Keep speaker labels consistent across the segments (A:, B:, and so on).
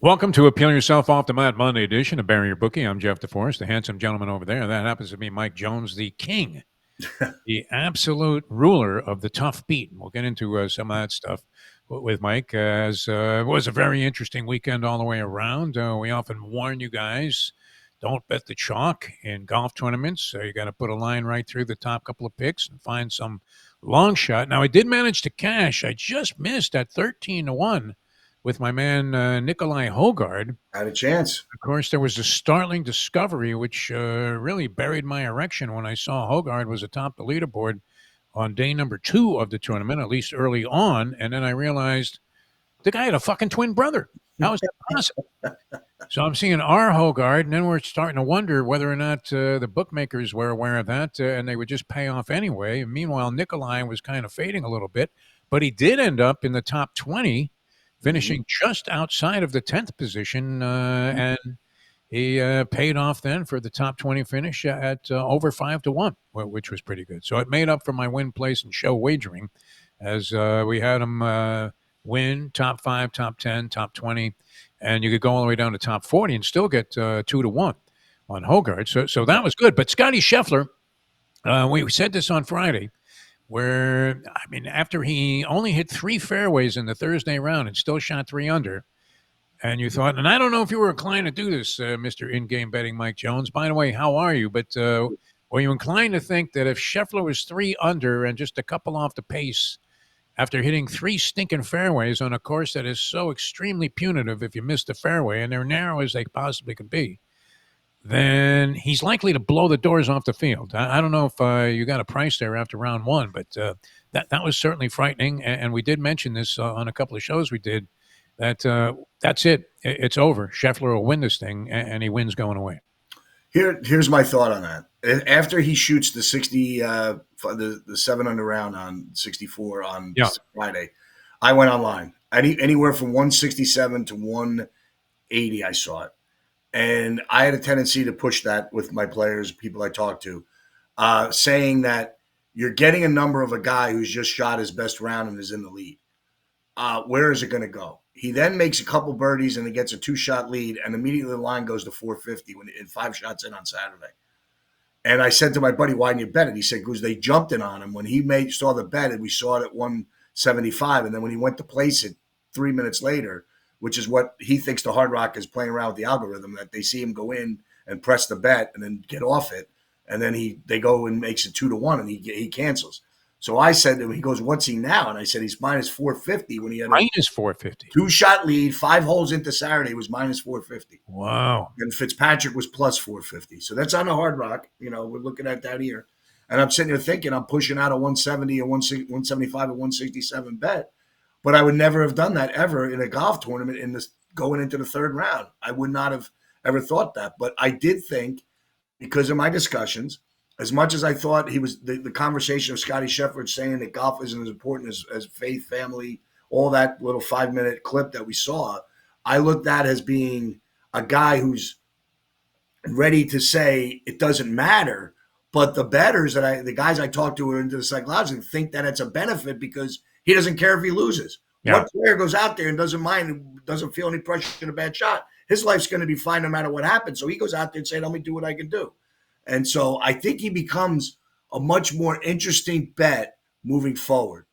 A: Welcome to Appeal Yourself Off the Mat Monday edition of Bury Your Bookie. I'm Jeff DeForest, the handsome gentleman over there. That happens to be Mike Jones, the king, the absolute ruler of the tough beat. We'll get into some of that stuff with Mike, as it was a very interesting weekend all the way around. We often warn you guys, don't bet the chalk in golf tournaments. You got to put a line right through the top couple of picks and find some long shot. Now, I did manage to cash. I just missed at 13-1 with my man Nikolai Hogard.
B: Had a chance.
A: Of course, there was a startling discovery which really buried my erection when I saw Hogard was atop the leaderboard on day number 2 of the tournament, at least early on. And then I realized the guy had a fucking twin brother. How is that possible? So I'm seeing our Hogard, and then we're starting to wonder whether or not the bookmakers were aware of that, and they would just pay off anyway. And meanwhile, Nikolai was kind of fading a little bit, but he did end up in the top 20, finishing just outside of the 10th position, and he paid off then for the top 20 finish at over 5-1, which was pretty good. So it made up for my win place and show wagering, as we had him win top 5, top 10, top 20, and you could go all the way down to top 40 and still get 2-1 on Hogard. So that was good. But Scottie Scheffler, we said this on Friday, where, I mean, after he only hit 3 fairways in the Thursday round and still shot 3 under, and you thought, and I don't know if you were inclined to do this, Mr. In-Game Betting Mike Jones. By the way, how are you? But were you inclined to think that if Scheffler was 3 under and just a couple off the pace after hitting 3 stinking fairways on a course that is so extremely punitive if you miss the fairway, and they're narrow as they possibly could be, then he's likely to blow the doors off the field. I don't know if you got a price there after round 1, but that was certainly frightening. And we did mention this on a couple of shows we did, that that's it. It's over. Scheffler will win this thing, and he wins going away.
B: Here's my thought on that. After he shoots the 60, the 7 under round on 64 on Friday, I went online. Anywhere from 167 to 180, I saw it. And I had a tendency to push that with my players, people I talk to, saying that you're getting a number of a guy who's just shot his best round and is in the lead. Where is it going to go? He then makes a couple birdies and he gets a 2-shot lead, and immediately the line goes to 450 in 5 shots in on Saturday. And I said to my buddy, "Why didn't you bet it?" He said, "Because they jumped in on him when he saw the bet, and we saw it at 175, and then when he went to place it 3 minutes later." Which is what he thinks the Hard Rock is playing around with the algorithm, that they see him go in and press the bet and then get off it. And then they go and makes it 2-1 and he cancels. So I said to him, he goes, "What's he now?" And I said, he's minus 450 when he had
A: minus 450.
B: 2-shot lead, 5 holes into Saturday was minus 450.
A: Wow.
B: And Fitzpatrick was plus 450. So that's on the Hard Rock. You know, we're looking at that here. And I'm sitting there thinking I'm pushing out a 170, a 175, a 167 bet. But I would never have done that ever in a golf tournament going into the 3rd round. I would not have ever thought that. But I did think, because of my discussions, as much as I thought he was the conversation of Scottie Scheffler saying that golf isn't as important as faith, family, all that little 5-minute clip that we saw, I looked at as being a guy who's ready to say it doesn't matter. But the bettors the guys I talked to who are into the psychology think that it's a benefit because he doesn't care if he loses. Yeah. What player goes out there and doesn't mind, doesn't feel any pressure in a bad shot? His life's going to be fine no matter what happens. So he goes out there and says, "Let me do what I can do." And so I think he becomes a much more interesting bet moving forward.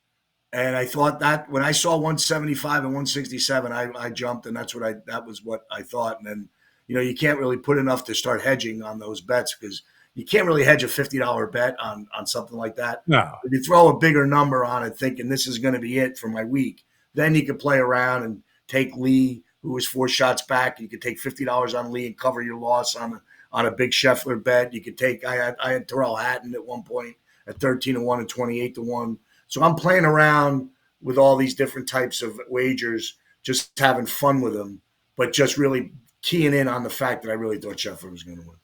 B: And I thought that when I saw 175 and 167, I jumped, and that was what I thought. And then, you can't really put enough to start hedging on those bets because you can't really hedge a $50 bet on something like that.
A: No.
B: If you throw a bigger number on it thinking this is going to be it for my week, then you can play around and take Lee, who was 4 shots back. You could take $50 on Lee and cover your loss on a big Scheffler bet. You could take I had Terrell Hatton at one point at 13-1 and 28-1. So I'm playing around with all these different types of wagers, just having fun with them, but just really keying in on the fact that I really thought Scheffler was going to win.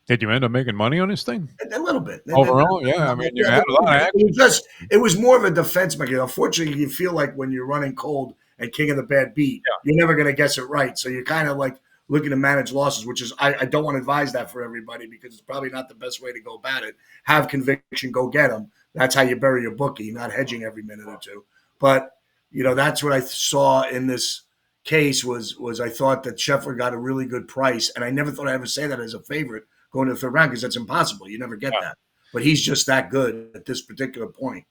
A: Did you end up making money on this thing?
B: A little bit.
A: Overall, yeah. I mean, you had a lot of action.
B: It was more of a defense mechanism. Unfortunately, you feel like when you're running cold and king of the bad beat, you're never going to guess it right. So you're kind of like looking to manage losses, which is I don't want to advise that for everybody because it's probably not the best way to go about it. Have conviction, go get them. That's how you bury your bookie, not hedging every minute or two. But, that's what I saw in this case was I thought that Scheffler got a really good price, and I never thought I'd ever say that as a favorite going to the third round because that's impossible. You never get that. But he's just that good at this particular point.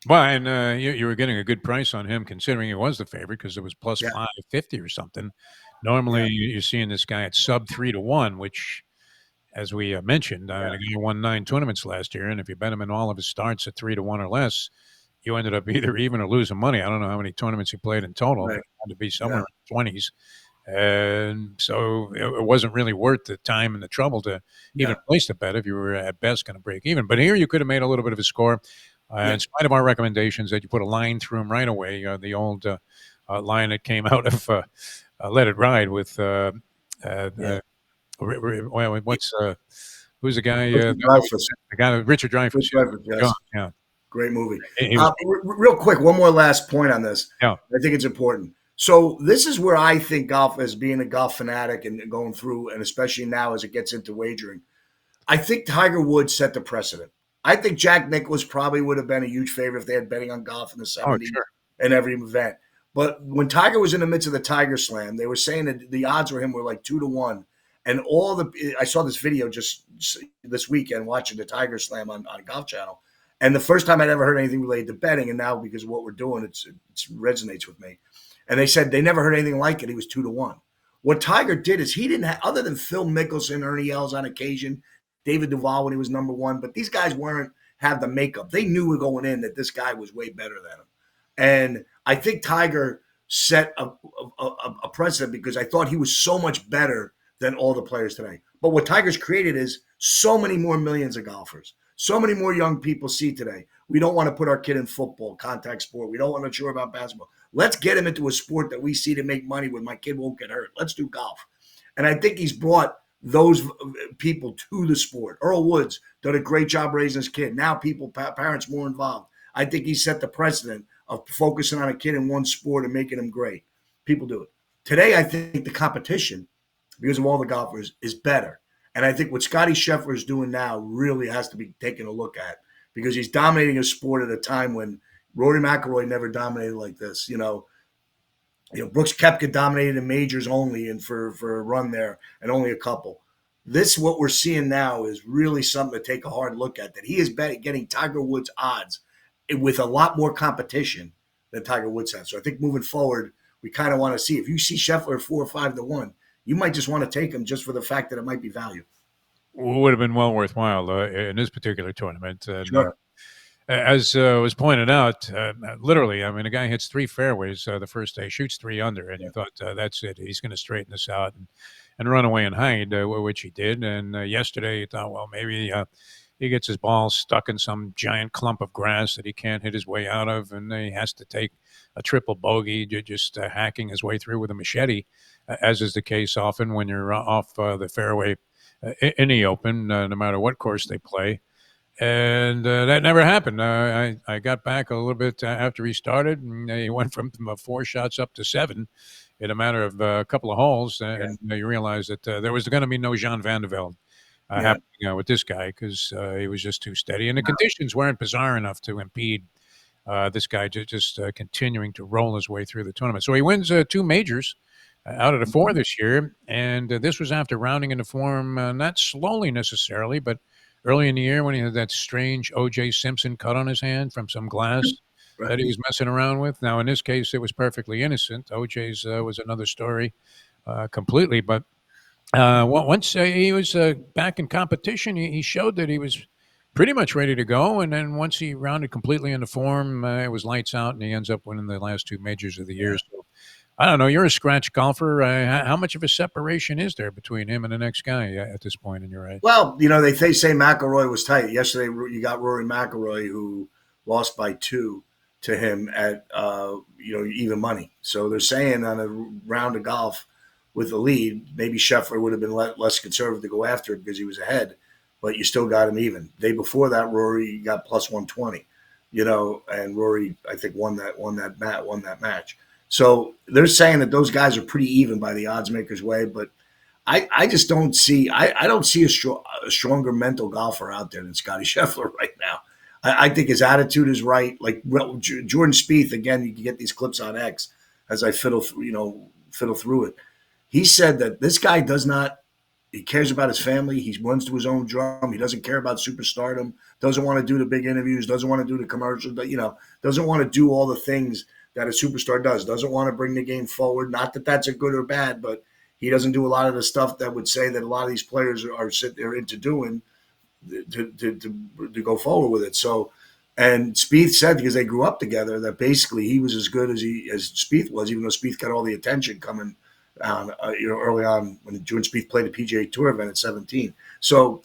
A: Well, and you were getting a good price on him considering he was the favorite because it was plus
B: Yeah,
A: 550 or something. Normally,
B: yeah,
A: you're seeing this guy at sub 3-1, which, as we mentioned,
B: yeah.
A: the guy won 9 tournaments last year, and if you bet him in all of his starts at 3-1 or less, you ended up either even or losing money. I don't know how many tournaments he played in total, but
B: Right.
A: it had to be somewhere
B: Yeah,
A: in the 20s. And so it wasn't really worth the time and the trouble to even
B: yeah,
A: place the bet if you were at best going to break even. But here you could have made a little bit of a score.
B: yeah,
A: In spite of our recommendations that you put a line through him right away, the old line that came out of Let It Ride with
B: yeah.
A: what's who's the guy?
B: Richard Dreyfuss.
A: The guy, Richard
B: Richard
A: Dreyfuss.
B: Dreyfuss,
A: Yeah,
B: yes.
A: yeah,
B: Great movie.
A: he was.
B: Real quick, one more last point on this.
A: Yeah.
B: I think it's important. So this is where I think golf, as being a golf fanatic and going through, and especially now as it gets into wagering, I think Tiger Woods set the precedent. I think Jack Nicklaus probably would have been a huge favorite if they had betting on golf in the
A: Oh,
B: '70s
A: sure.
B: and every event. But when Tiger was in the midst of the Tiger Slam, they were saying that the odds for him were like 2-1. And I saw this video just this weekend watching the Tiger Slam on Golf Channel. And the first time I'd ever heard anything related to betting, and now because of what we're doing, it resonates with me. And they said they never heard anything like it. He was 2-1. What Tiger did is he didn't have, other than Phil Mickelson, Ernie Els on occasion, David Duval when he was number one, but these guys weren't have the makeup. They knew going in that this guy was way better than him. And I think Tiger set a precedent because I thought he was so much better than all the players today. But what Tiger's created is so many more millions of golfers. So many more young people see today. We don't want to put our kid in football, contact sport. We don't want to sure about basketball. Let's get him into a sport that we see to make money with. My kid won't get hurt. Let's do golf. And I think he's brought those people to the sport. Earl Woods did a great job raising his kid. Now parents more involved. I think he set the precedent of focusing on a kid in one sport and making him great. People do it. Today, I think the competition, because of all the golfers, is better. And I think what Scottie Scheffler is doing now really has to be taken a look at because he's dominating a sport at a time when Rory McIlroy never dominated like this. Brooks Koepka dominated in majors only and for a run there and only a couple. This, what we're seeing now, is really something to take a hard look at, that he is getting Tiger Woods odds with a lot more competition than Tiger Woods has. So I think moving forward, we kind of want to see, if you see Scheffler 4 or 5-1, you might just want to take him just for the fact that it might be value.
A: Would have been well worthwhile in this particular tournament. And,
B: Sure.
A: as was pointed out, literally, I mean, a guy hits 3 fairways the first day, shoots 3 under, and you thought, that's it. He's going to straighten this out and run away and hide, which he did. And yesterday, you thought, well, maybe he gets his ball stuck in some giant clump of grass that he can't hit his way out of, and he has to take a triple bogey, just hacking his way through with a machete, as is the case often when you're off the fairway in the Open, no matter what course they play. And that never happened. I got back a little bit after he started, and he went from 4 shots up to 7 in a matter of a couple of holes. And you realize that there was going to be no Jean Van de Velde happening with this guy because he was just too steady. And the conditions weren't bizarre enough to impede this guy just continuing to roll his way through the tournament. So he wins 2 majors out of the 4 this year. And this was after rounding into form, not slowly necessarily, but early in the year when he had that strange O.J. Simpson cut on his hand from some glass that he was messing around with. Now, in this case, it was perfectly innocent. O.J.'s was another story completely. But once he was back in competition, he showed that he was pretty much ready to go. And then once he rounded completely into form, it was lights out, and he ends up winning the last 2 majors of the year. So I don't know. You're a scratch golfer. How much of a separation is there between him and the next guy at this point in your age?
B: Well, they say McIlroy was tight. Yesterday, you got Rory McIlroy, who lost by 2 to him at even money. So they're saying on a round of golf with the lead, maybe Scheffler would have been less conservative to go after it because he was ahead, but you still got him even. Day before that, Rory got plus 120. And Rory, I think, won that match. So they're saying that those guys are pretty even by the odds makers' way, but I just don't see I don't see a stronger mental golfer out there than Scottie Scheffler right now. I think his attitude is right. Like Jordan Spieth, again, you can get these clips on X. as I fiddle through it. He said that this guy does not. He cares about his family. He runs to his own drum. He doesn't care about superstardom. Doesn't want to do the big interviews. Doesn't want to do the commercials. Doesn't want to do all the things that a superstar does. Doesn't want to bring the game forward. Not that that's a good or bad, but he doesn't do a lot of the stuff that would say that a lot of these players are sitting there into doing to go forward with it. So, and Spieth said, because they grew up together, that basically he was as good as Spieth was, even though Spieth got all the attention coming on, early on when Jordan Spieth played the PGA Tour event at 17. So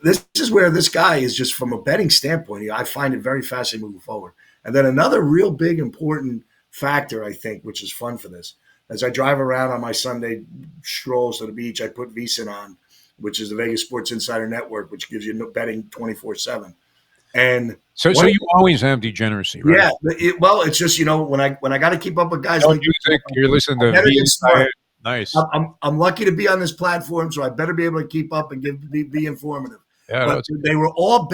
B: this is where this guy is, just from a betting standpoint, I find it very fascinating moving forward. And then another real big important factor, I think, which is fun for this, as I drive around on my Sunday strolls to the beach, I put VSiN on, which is the Vegas Sports Insider Network, which gives you betting 24/7. And
A: so you always have degeneracy, right?
B: Yeah, it's just when I got to keep up with guys
A: Don't
B: like
A: you think you're listening to
B: better get smart.
A: Nice.
B: I'm lucky to be on this platform, so I better be able to keep up and be informative.
A: Yeah,
B: but they were all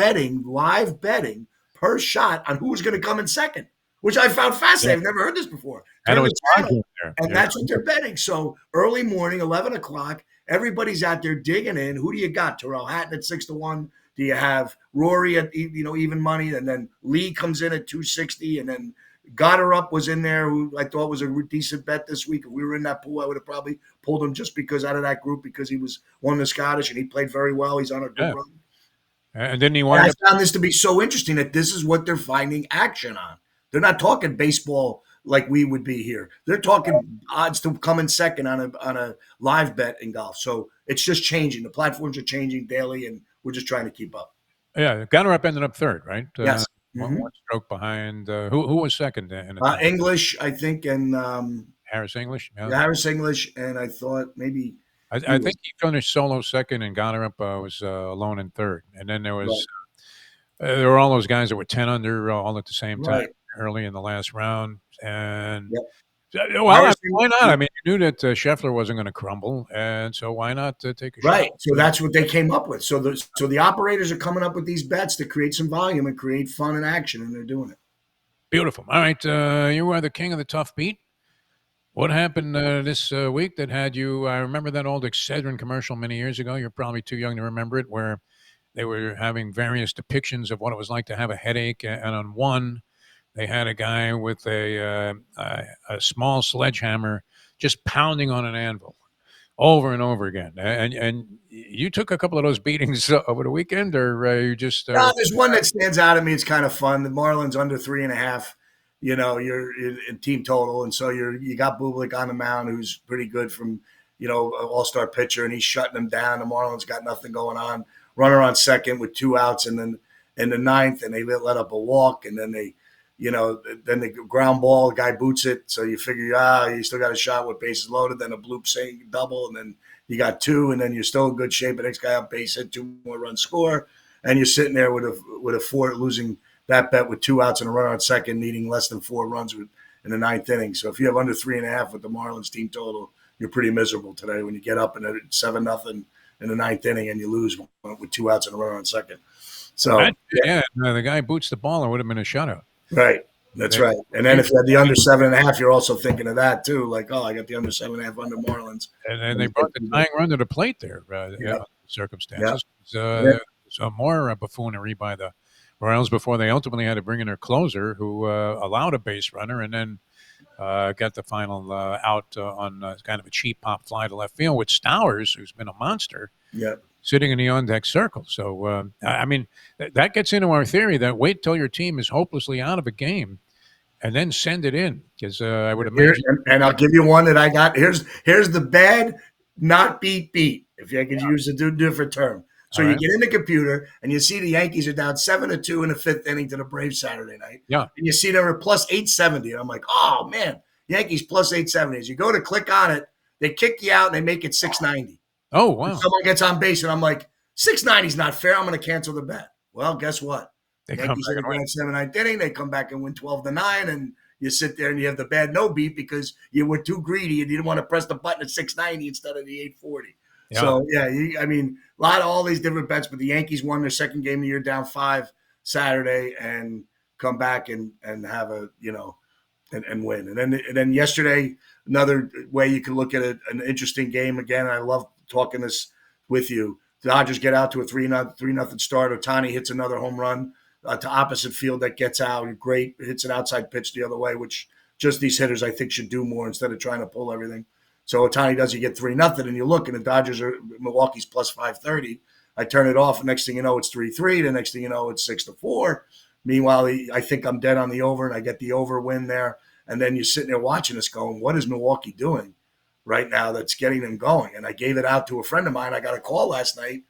B: live betting per shot on who was going to come in second, which I found fascinating.
A: Yeah.
B: I've never heard this before.
A: And it was
B: channel, and that's what they're betting. So early morning, 11 o'clock, everybody's out there digging in. Who do you got? Terrell Hatton at 6-1. Do you have Rory at even money, and then Lee comes in at 260, and then Goddard was in there, who I thought was a decent bet this week. If we were in that pool, I would have probably pulled him just because out of that group, because he was one of the Scottish and he played very well. He's on a good run.
A: And then I
B: found this to be so interesting that this is what they're finding action on. They're not talking baseball like we would be here. They're talking odds to come in second on a live bet in golf. So it's just changing. The platforms are changing daily, and we're just trying to keep up.
A: Yeah, Goddard ended up third, right?
B: Yes.
A: One stroke behind. Who was second?
B: English, I think, and
A: Harris English. Yeah.
B: Harris English, and I thought maybe
A: I think he finished solo second, and Goddard was alone in third. And then there was there were all those guys that were 10 under all at the same time early in the last round. And why not? I mean, you knew that Scheffler wasn't going to crumble, and so why not take a shot?
B: Right. So that's what they came up with. So the operators are coming up with these bets to create some volume and create fun and action, and they're doing it.
A: Beautiful. All right, you are the king of the tough beat. What happened this week that had you? I remember that old Excedrin commercial many years ago. You're probably too young to remember it, where they were having various depictions of what it was like to have a headache, and on one, they had a guy with a small sledgehammer just pounding on an anvil over and over again. And you took a couple of those beatings over the weekend, or you just?
B: No, there's one that stands out to me. It's kind of fun. The Marlins under 3.5. You're in team total, and so you got Bublik on the mound, who's pretty good from an all-star pitcher, and he's shutting them down. The Marlins got nothing going on. Runner on second with 2 outs, and then in the ninth, and they let up a walk, and then they. Then the ground ball, the guy boots it. So you figure, you still got a shot with bases loaded. Then a bloop saying double, and then you got 2, and then you're still in good shape. The next guy up base hit, 2 more runs score, and you're sitting there with a 4, losing that bet with 2 outs and a runner on second, needing less than 4 runs in the ninth inning. So if you have under 3.5 with the Marlins team total, you're pretty miserable today when you get up and it's 7-0 in the ninth inning and you lose with 2 outs and a runner on second. So
A: the guy boots the ball, it would have been a shutout.
B: Right. That's right. And then if you had the under 7.5, you're also thinking of that too. Like, I got the under 7.5 under Marlins.
A: And then they brought the tying run to the plate there, circumstances. So more buffoonery by the Royals before they ultimately had to bring in their closer, who allowed a base runner and then got the final out on kind of a cheap pop fly to left field with Stowers, who's been a monster.
B: Yeah.
A: Sitting in the on-deck circle. So, I mean, that gets into our theory that wait till your team is hopelessly out of a game and then send it in. Because I would imagine.
B: And I'll give you one that I got. Here's the bad, not beat. If I could use a different term. So you get in the computer and you see the Yankees are down 7-2 in the 5th inning to the Braves Saturday night.
A: Yeah.
B: And you see they're at plus 870. And I'm like, oh, man, Yankees plus 870. As you go to click on it, they kick you out and they make it 690.
A: Oh, wow.
B: And someone gets on base, and I'm like, 690 is not fair. I'm going to cancel the bet. Well, guess what? The Yankees in the grand 7-9th inning, they come back and win 12-9, and you sit there and you have the bad no beat because you were too greedy and you didn't want to press the button at 690 instead of the 840. Yeah. So, a lot of all these different bets, but the Yankees won their second game of the year down 5 Saturday and come back and have and win. And then yesterday, another way you can look at it, an interesting game again. I love talking this with you. The Dodgers get out to a 3-0 start. Otani hits another home run to opposite field that gets out. Great, hits an outside pitch the other way, which just these hitters I think should do more instead of trying to pull everything. So Otani does, you get 3-0, and you look, and the Dodgers are Milwaukee's plus 530. I turn it off, and next thing you know, it's 3-3. The next thing you know, it's 6-4. Meanwhile, I think I'm dead on the over, and I get the over win there. And then you're sitting there watching us going, what is Milwaukee doing right now that's getting them going? And I gave it out to a friend of mine. I got a call last night.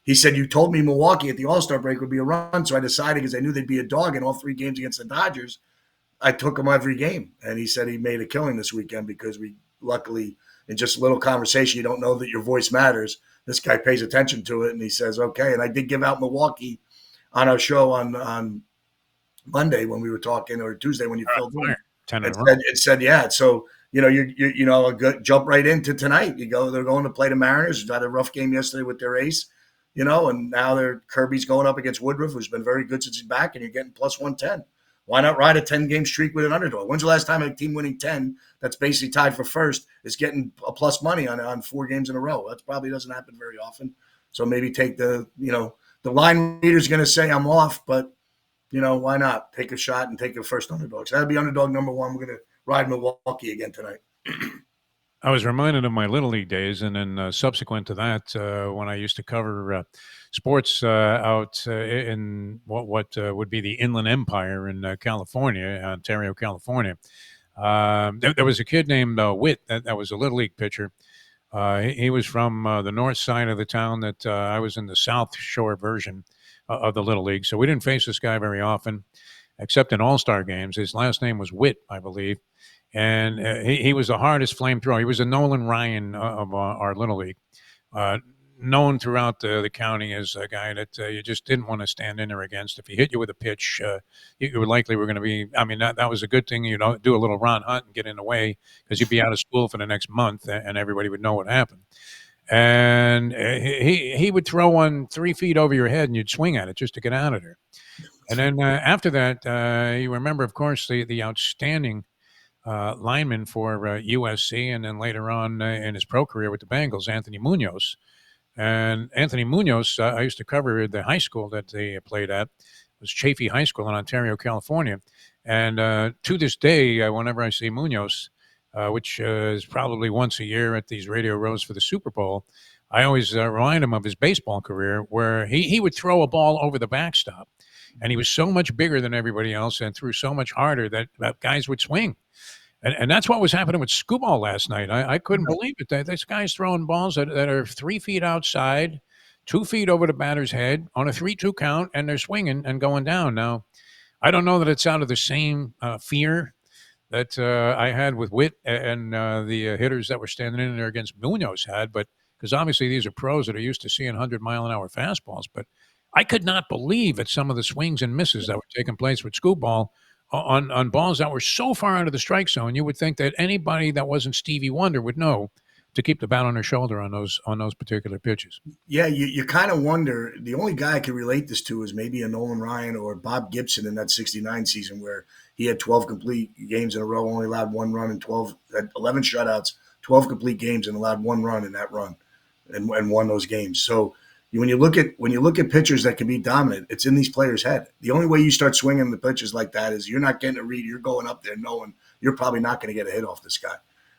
B: He said, you told me Milwaukee at the All-Star break would be a run. So I decided, because I knew they'd be a dog in all 3 games against the Dodgers, I took them every game. And he said he made a killing this weekend because we luckily, in just a little conversation, you don't know that your voice matters. This guy pays attention to it, and he says, okay. And I did give out Milwaukee on our show on Monday when we were talking, or Tuesday when you filled in. It said, yeah. So, you a good jump right into tonight. They're going to play the Mariners. Had a rough game yesterday with their ace, and now Kirby's going up against Woodruff, who's been very good since he's back, and you're getting plus 110. Why not ride a 10-game streak with an underdog? When's the last time a team winning 10 that's basically tied for first is getting a plus money on 4 games in a row? That probably doesn't happen very often. So maybe take the line reader's going to say I'm off, but why not take a shot and take the first underdog? So that'd be underdog number 1. We're going to ride Milwaukee again tonight.
A: I was reminded of my Little League days, and then subsequent to that, when I used to cover sports out in what would be the Inland Empire in California, Ontario, California. There was a kid named Witt that was a Little League pitcher. He was from the north side of the town that I was in the South Shore version of the Little League. So we didn't face this guy very often, except in all-star games. His last name was Witt, I believe. And he was the hardest flamethrower. He was a Nolan Ryan of our Little League, known throughout the county as a guy that you just didn't want to stand in there against. If he hit you with a pitch, you were likely were going to be – I mean, that was a good thing. Do a little Ron Hunt and get in the way because you'd be out of school for the next month and everybody would know what happened. And he would throw one 3 feet over your head and you'd swing at it just to get out of there. And then after that, you remember, of course, the outstanding lineman for USC, and then later on in his pro career with the Bengals, Anthony Munoz. And Anthony Munoz, I used to cover the high school that they played at. It was Chaffee High School in Ontario, California. And to this day, whenever I see Munoz, which is probably once a year at these radio rows for the Super Bowl, I always remind him of his baseball career where he would throw a ball over the backstop. And he was so much bigger than everybody else and threw so much harder that guys would swing. And that's what was happening with Scooball last night. I couldn't believe it. This guy's throwing balls that are 3 feet outside, 2 feet over the batter's head on a 3-2 count, and they're swinging and going down. Now, I don't know that it's out of the same fear that I had with Witt and the hitters that were standing in there against Munoz had, but because obviously these are pros that are used to seeing 100-mile-an-hour fastballs. But I could not believe at some of the swings and misses that were taking place with Scooball on balls that were so far out of the strike zone. You would think that anybody that wasn't Stevie Wonder would know to keep the bat on their shoulder on those particular pitches.
B: Yeah, you kind of wonder. The only guy I can relate this to is maybe a Nolan Ryan or Bob Gibson in that '69 season where he had 12 complete games in a row, only allowed 1 run, and 11 shutouts, 12 complete games, and allowed 1 run in that run, and won those games. So when you look at pitchers that can be dominant, it's in these players' head. The only way you start swinging the pitches like that is you're not getting a read. You're going up there knowing you're probably not going to get a hit off this guy,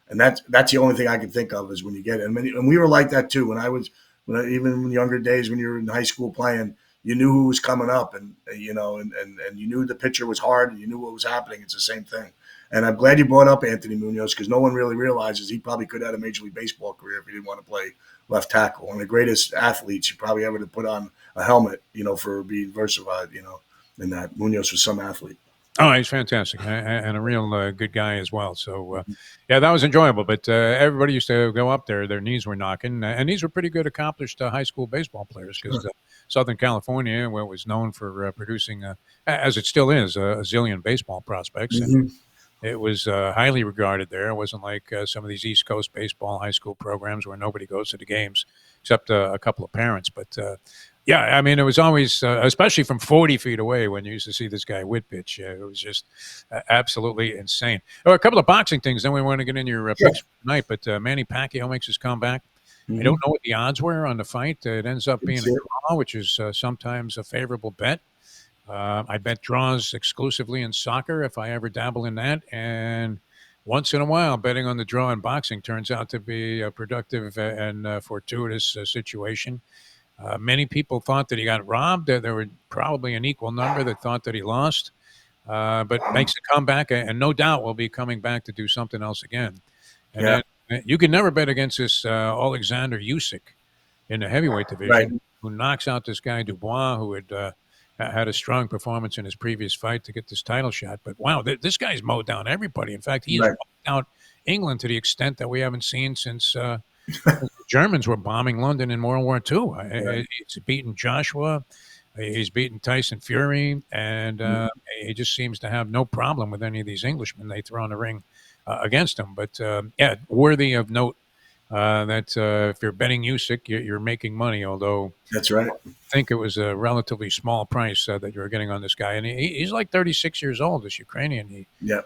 B: and that's the only thing I can think of is when you get it. And we were like that too even in younger days when you were in high school playing. You knew who was coming up, and you knew the pitcher was hard, and you knew what was happening. It's the same thing. And I'm glad you brought up Anthony Munoz because no one really realizes he probably could have had a Major League Baseball career if he didn't want to play left tackle. One of the greatest athletes you probably ever to put on a helmet, for being versified, and that Munoz was some athlete.
A: Oh, he's fantastic and a real good guy as well. So, yeah, that was enjoyable. But everybody used to go up there. Their knees were knocking. And these were pretty good, accomplished high school baseball players because Southern California was known for producing, as it still is, a zillion baseball prospects.
B: Mm-hmm.
A: And it was highly regarded there. It wasn't like some of these East Coast baseball high school programs where nobody goes to the games except a couple of parents. But Yeah, I mean, it was always, especially from 40 feet away when you used to see this guy whip pitch. It was just absolutely insane. Oh, a couple of boxing things. Then we want to get in your
B: Sure.
A: picks for tonight. But Manny Pacquiao makes his comeback. I don't
B: Hmm.
A: know what the odds were on the fight. It ends up
B: Didn't
A: being a
B: see it.
A: draw, which is sometimes a favorable bet. I bet draws exclusively in soccer if I ever dabble in that. And once in a while, betting on the draw in boxing turns out to be a productive and fortuitous situation. Many people thought that he got robbed. There were probably an equal number that thought that he lost, but makes a comeback, and no doubt will be coming back to do something else again. And
B: Yeah.
A: then you can never bet against this Alexander Usyk in the heavyweight
B: Right.
A: division, who knocks out this guy Dubois, who had had a strong performance in his previous fight to get this title shot. But wow, this guy's mowed down everybody. In fact, he has
B: Right.
A: mowed out England to the extent that we haven't seen since the Germans were bombing London in World War II.
B: Right.
A: He's beaten Joshua. He's beaten Tyson Fury, and
B: Mhm.
A: he just seems to have no problem with any of these Englishmen they throw in the ring against him. But yeah, worthy of note that if you're betting Usyk, you're making money. Although
B: That's right.
A: I think it was a relatively small price that you're getting on this guy, and he's like 36 years old. This Ukrainian, he
B: Yeah.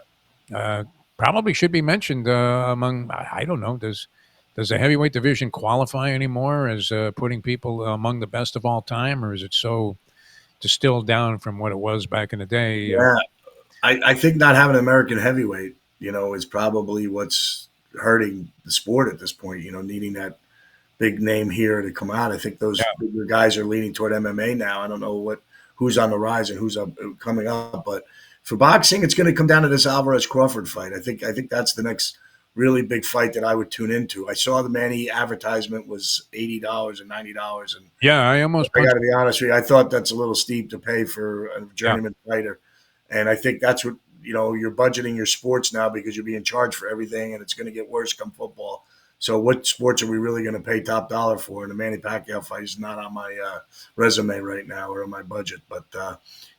A: uh, probably should be mentioned among. I don't know. Does the heavyweight division qualify anymore as putting people among the best of all time, or is it so distilled down from what it was back in the day?
B: Yeah. I think not having an American heavyweight, is probably what's hurting the sport at this point. Needing that big name here to come out. I think those
A: Yeah,
B: bigger guys are leaning toward MMA now. I don't know who's on the rise and who's coming up, but for boxing, it's going to come down to this Alvarez-Crawford fight. I think that's the next really big fight that I would tune into. I saw the Manny advertisement was $80 and $90, and
A: yeah. I almost
B: I got
A: punched.
B: to be honest with you, I thought that's a little steep to pay for a
A: Yeah,
B: journeyman fighter. And I think that's what you're budgeting your sports now because you're being charged for everything, and it's going to get worse come football. So what sports are we really going to pay top dollar for? And the Manny Pacquiao fight is not on my resume right now or on my budget. But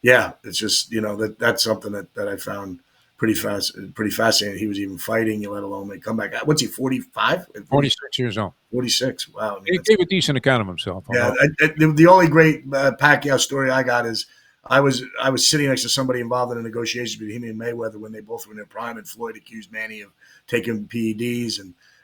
B: yeah, it's just that's something that I found pretty fascinating. He was even fighting, let alone make comeback. What's he 45?
A: 46 years old.
B: 46. Wow, I mean
A: He
B: that's
A: gave a decent account of himself.
B: yeah.
A: Although,
B: The only great Pacquiao story I got is I was sitting next to somebody involved in a negotiation between him and Mayweather when they both were in their prime, and Floyd accused Manny of taking PEDs,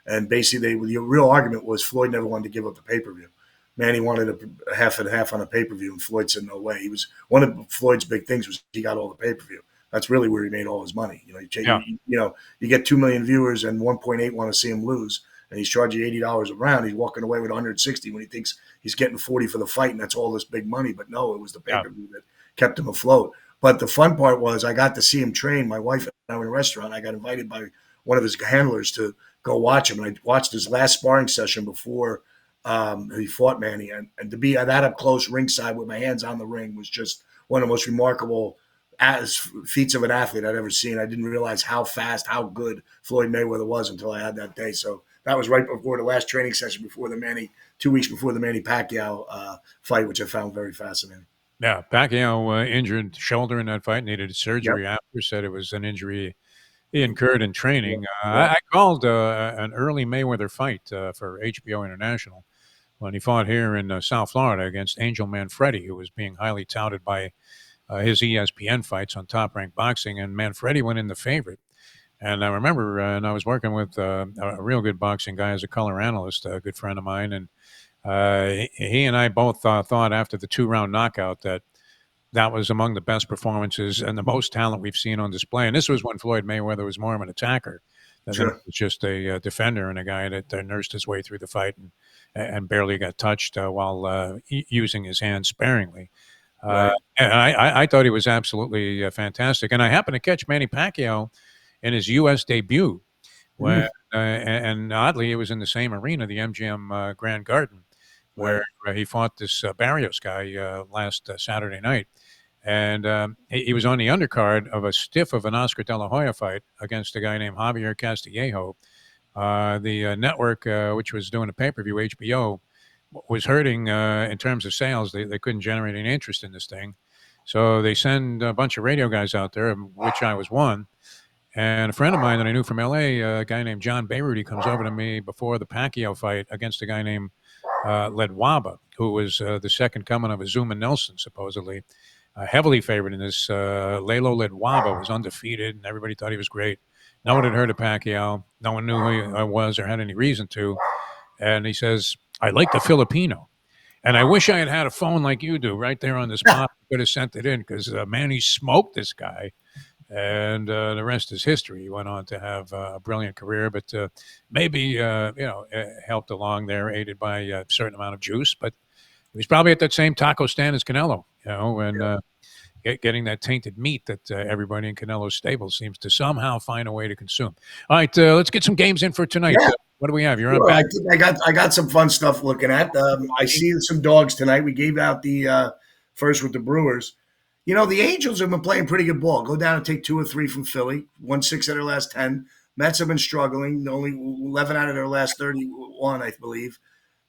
B: and basically the real argument was Floyd never wanted to give up the pay per view. Manny wanted a half and half on a pay per view, and Floyd said no way. He was one of Floyd's big things was he got all the pay per view. That's really where he made all his money.
A: yeah,
B: You get 2 million viewers and 1.8 want to see him lose, and he's charging you $80 a round. He's walking away with 160 when he thinks he's getting 40 for the fight, and that's all this big money. But no, it was the pay
A: yeah,
B: per view that kept him afloat. But the fun part was I got to see him train. My wife and I were in a restaurant. I got invited by one of his handlers to go watch him, and I watched his last sparring session before he fought Manny, and to be that up close ringside with my hands on the ring was just one of the most remarkable feats of an athlete I'd ever seen. I didn't realize how fast, how good Floyd Mayweather was until I had that day. So that was right before the last training session before the Manny, 2 weeks before the Manny Pacquiao fight, which I found very fascinating.
A: yeah. Pacquiao injured shoulder in that fight, needed
B: Yep.
A: surgery after. Said it was an injury he incurred in
B: Yep.
A: training.
B: Yep.
A: I called an early Mayweather fight for HBO International when he fought here in South Florida against Angel Manfredi, who was being highly touted by his ESPN fights on Top Rank Boxing, and Manfredi went in the favorite. And I remember, and I was working with a real good boxing guy as a color analyst, a good friend of mine, and he and I both thought after the 2 round knockout that that was among the best performances and the most talent we've seen on display. And this was when Floyd Mayweather was more of an attacker than he
B: Sure.
A: was just a defender and a guy that nursed his way through the fight and barely got touched while using his hands sparingly. Uh,
B: Right.
A: and I thought he was absolutely fantastic. And I happened to catch Manny Pacquiao in his U.S. debut when,
B: Mm.
A: and oddly, it was in the same arena, the MGM Grand Garden,
B: Right.
A: where he fought this Barrios guy last Saturday night. And he was on the undercard of a stiff of an Oscar De La Hoya fight against a guy named Javier Castillejo. The network, which was doing a pay-per-view, HBO, was hurting in terms of sales. They couldn't generate any interest in this thing. So they send a bunch of radio guys out there, of which I was one. And a friend of mine that I knew from LA, a guy named John Beirut, he comes over to me before the Pacquiao fight against a guy named Ledwaba. who was the second coming of Azuma Nelson, supposedly. Heavily favored in this. Lalo Ledwaba was undefeated, and everybody thought he was great. No one had heard of Pacquiao. No one knew who he was or had any reason to. And he says, I like the Filipino. And I wish I had had a phone like you do right there on the spot. I could have sent it in because, man, he smoked this guy. And the rest is history. He went on to have a brilliant career, but maybe, helped along there, aided by a certain amount of juice. But he was probably at that same taco stand as Canelo, and getting that tainted meat that everybody in Canelo's stable seems to somehow find a way to consume. All right, let's get some games in for tonight.
B: Yeah.
A: What do we have? You're on
B: Sure,
A: back.
B: I got some fun stuff looking at. I see some dogs tonight. We gave out the first with the Brewers. The Angels have been playing pretty good ball. Go down and take 2 or 3 from Philly. Won 6 out of their last 10. Mets have been struggling. Only 11 out of their last 31, I believe.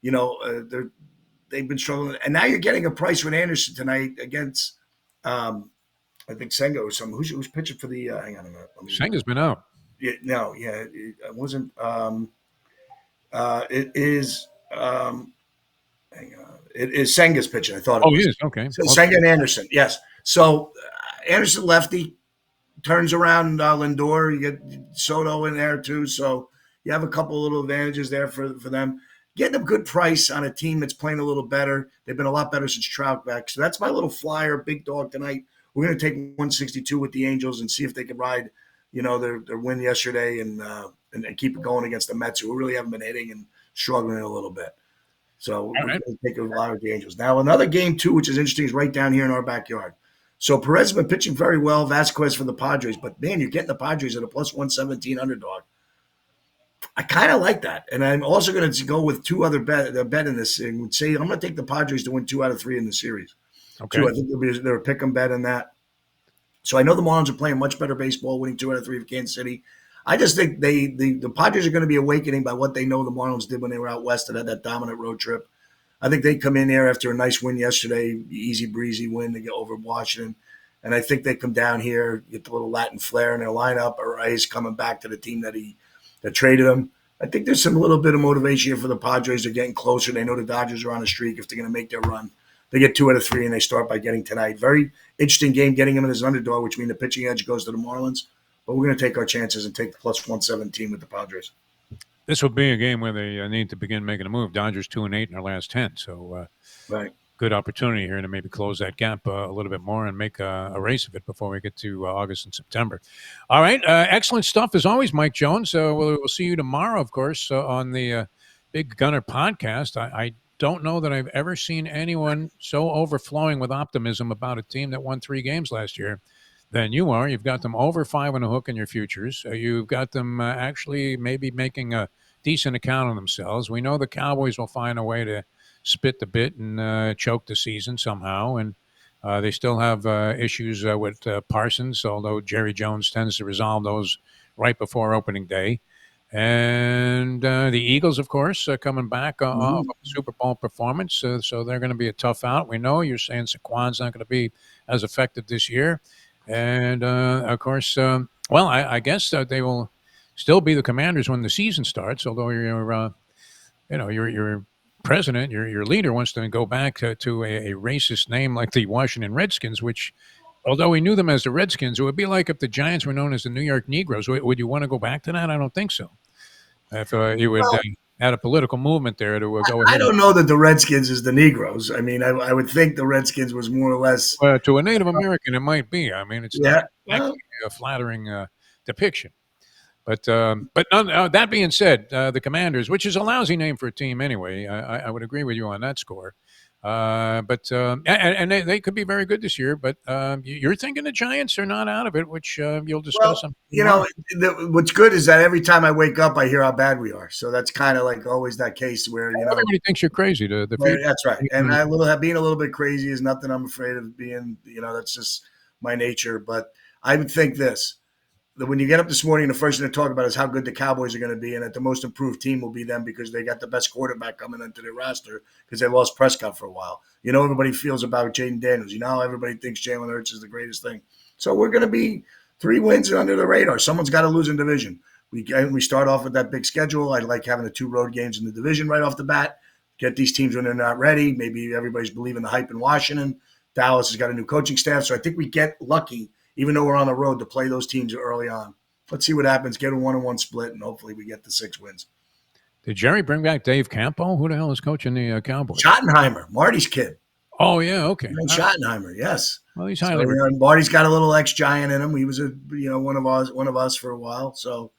B: They've been struggling. And now you're getting a price with Anderson tonight against, I think Senga or something. Who's pitching for the? Hang on a minute.
A: Senga's been out.
B: It wasn't. It is. Hang on. It is Senga's pitching. I thought it was.
A: He is. Okay.
B: So Senga and Anderson. Yes. So Anderson lefty turns around Lindor. You get Soto in there too. So you have a couple little advantages there for them. Getting a good price on a team that's playing a little better. They've been a lot better since Trout back. So that's my little flyer, big dog tonight. We're going to take 162 with the Angels and see if they can ride, their win yesterday and keep it going against the Mets, who really haven't been hitting and struggling a little bit. So we're going to take a lot of the Angels. Now, another game, too, which is interesting, is right down here in our backyard. So Perez has been pitching very well, Vasquez for the Padres. But, man, you're getting the Padres at a plus 117 underdog. I kind of like that. And I'm also going to go with 2 other bet in this and would say I'm going to take the Padres to win 2 out of 3 in the series.
A: Okay.
B: 2, I think they're a pick 'em bet in that. So I know the Marlins are playing much better baseball, winning 2 out of 3 of Kansas City. I just think the Padres are going to be awakening by what they know the Marlins did when they were out west and had that dominant road trip. I think they come in there after a nice win yesterday, easy breezy win to get over Washington. And I think they come down here, get the little Latin flair in their lineup. Arraez coming back to the team that traded him. I think there's some little bit of motivation here for the Padres. They're getting closer. They know the Dodgers are on a streak. If they're going to make their run, they get 2 out of 3, and they start by getting tonight. Very interesting game, getting them as an underdog, which means the pitching edge goes to the Marlins. But we're going to take our chances and take the plus 117 with the Padres.
A: This will be a game where they need to begin making a move. Dodgers 2-8 in their last 10. So
B: right.
A: Good opportunity here to maybe close that gap a little bit more and make a race of it before we get to August and September. All right. Excellent stuff as always, Mike Jones. We'll see you tomorrow, of course, on the Big Gunner podcast. I don't know that I've ever seen anyone so overflowing with optimism about a team that won 3 games last year than you are. You've got them over 5 on a hook in your futures. You've got them actually maybe making a decent account of themselves. We know the Cowboys will find a way to spit the bit and choke the season somehow. And they still have issues with Parsons, although Jerry Jones tends to resolve those right before opening day. And the Eagles, of course, coming back off a Super Bowl performance. So they're going to be a tough out. We know you're saying Saquon's not going to be as effective this year. And, of course, I guess they will still be the Commanders when the season starts, although your president, your leader wants to go back to a racist name like the Washington Redskins, which, although we knew them as the Redskins, it would be like if the Giants were known as the New York Negroes. Would you want to go back to that? I don't think so. If you would add a political movement there to go ahead.
B: I don't know that the Redskins is the Negroes. I mean, I would think the Redskins was more or less.
A: To a Native American, it might be. I mean, it's not exactly a flattering depiction. But that being said, the Commanders, which is a lousy name for a team anyway, I would agree with you on that score. And they could be very good this year. But you're thinking the Giants are not out of it, which you'll discuss.
B: What's good is that every time I wake up, I hear how bad we are. So that's kind of like always that case where
A: everybody thinks you're crazy.
B: That's right. And being a little bit crazy is nothing I'm afraid of being. That's just my nature. But I would think this. When you get up this morning, the first thing to talk about is how good the Cowboys are going to be, and that the most improved team will be them because they got the best quarterback coming into their roster because they lost Prescott for a while. Everybody feels about Jaden Daniels. Everybody thinks Jalen Hurts is the greatest thing. So we're going to be 3 wins under the radar. Someone's got to lose in division. We start off with that big schedule. I like having the 2 road games in the division right off the bat. get these teams when they're not ready. Maybe everybody's believing the hype in Washington. Dallas has got a new coaching staff. So I think we get lucky, even though we're on the road, to play those teams early on. Let's see what happens. Get a 1-1 split, and hopefully we get the 6 wins.
A: Did Jerry bring back Dave Campo? Who the hell is coaching the Cowboys?
B: Schottenheimer, Marty's kid.
A: Oh, yeah, okay.
B: Schottenheimer, yes.
A: Well, he's highly
B: Marty's got a little ex-Giant in him. He was one of us for a while. So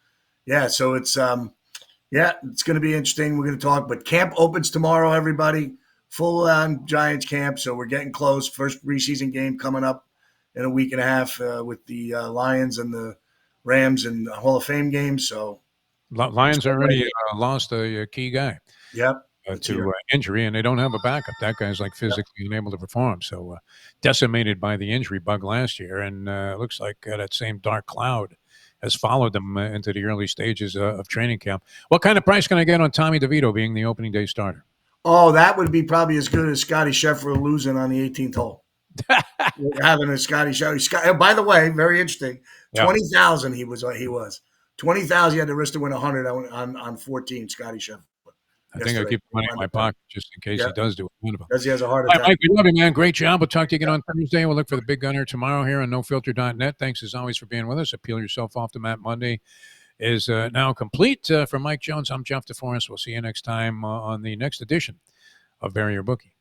B: yeah, so it's it's going to be interesting. We're going to talk, but camp opens tomorrow. Everybody, full on Giants camp. So we're getting close. First preseason game coming up in a week and a half with the Lions and the Rams and Hall of Fame games. So
A: Lions already lost a key guy.
B: Yep.
A: To injury, and they don't have a backup. That guy's like physically unable to perform. So decimated by the injury bug last year, and it looks like that same dark cloud has followed them into the early stages of training camp. What kind of price can I get on Tommy DeVito being the opening day starter?
B: Oh, that would be probably as good as Scottie Scheffler losing on the 18th hole. Having a Scottie Scheffler. By the way, very interesting. 20,000 he was. 20,000. He had the risk to win 100 on 14. Scottie Scheffler.
A: I think I keep the money in my pocket just in case he does do it.
B: Because he has a heart attack.
A: Mike, we love you, man. Great job. We'll talk to you again on Thursday. We'll look for the big gunner tomorrow here on NoFilter.net. Thanks, as always, for being with us. Appeal yourself off the mat Monday is now complete. For Mike Jones, I'm Jeff DeForest. We'll see you next time on the next edition of Bury Your Bookie.